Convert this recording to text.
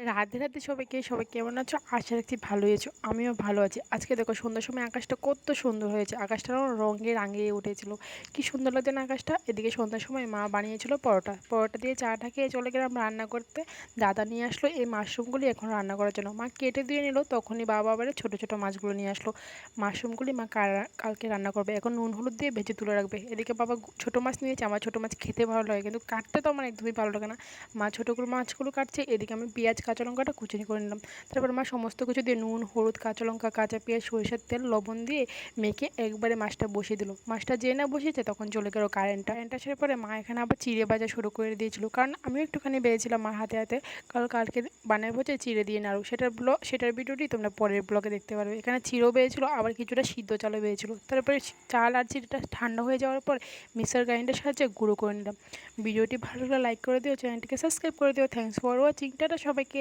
রাধে রাধে সবাইকে। সবাই কেমন আছো? আশা রাখছি ভালোই আছো। আমিও ভালো আছি। আজকে দেখো সন্ধ্যার সময় আকাশটা কত সুন্দর হয়েছে। আকাশটা রঙে রাঙিয়ে উঠেছিল। কি সুন্দর লাগছে না আকাশটা। এদিকে সন্ধ্যার সময় মা বানিয়েছিল পরোটা। পরোটা দিয়ে চাটা খেয়ে চলে গেলাম রান্না করতে। দাদা নিয়ে আসলো এই মাশরুমগুলি এখন রান্না করার জন্য। মা কেটে দিয়ে নিল, তখনই বাবা আবার ছোটো ছোটো মাছগুলো নিয়ে আসলো। মাশরুমগুলি মা কালকে রান্না করবে। এখন নুন হলুদ দিয়ে ভেজে তুলে রাখবে। এদিকে বাবা ছোটো মাছ নিয়েছে। আমার ছোটো মাছ খেতে ভালো লাগে, কিন্তু কাটতে তো আমার একদমই ভালো লাগে না। মা ছোটোগুলো মাছগুলো কাটছে, এদিকে আমি পেঁয়াজ কাঁচা লঙ্কাটা কুচি করে নিলাম। তারপর মা সমস্ত কিছু দিয়ে নুন হলুদ কাঁচা লঙ্কা কাঁচা পেঁয়াজ সরিষার তেল লবণ দিয়ে মেখে একবারে মাছটা বসিয়ে দিল। মাছটা যে না বসিয়েছে তখন চলে গেল কারেন্টটা আসার পরে মা এখানে আবার চিড়ে ভাজা শুরু করে দিয়েছিল, কারণ আমিও একটুখানি বেড়েছিলাম মার হাতে হাতে। কারণ কালকে বানাবো যে চিড়ে দিয়ে নাড়ু, সেটার ভিডিওটি তোমরা পরের ব্লগে দেখতে পারবে। এখানে চিড়েও বেড়েছিল, আবার কিছুটা সিদ্ধ চালও বেড়েছিল। তারপরে চাল আর চিড়েটা ঠান্ডা হয়ে যাওয়ার পর মিক্সার গ্রাইন্ডারের সাহায্যে গুঁড়ো করে নিলাম। ভিডিওটি ভালো লাগলে লাইক করে দিও, চ্যানেলটিকে সাবস্ক্রাইব করে দিও। Thanks for watching. টাটা সবাইকে।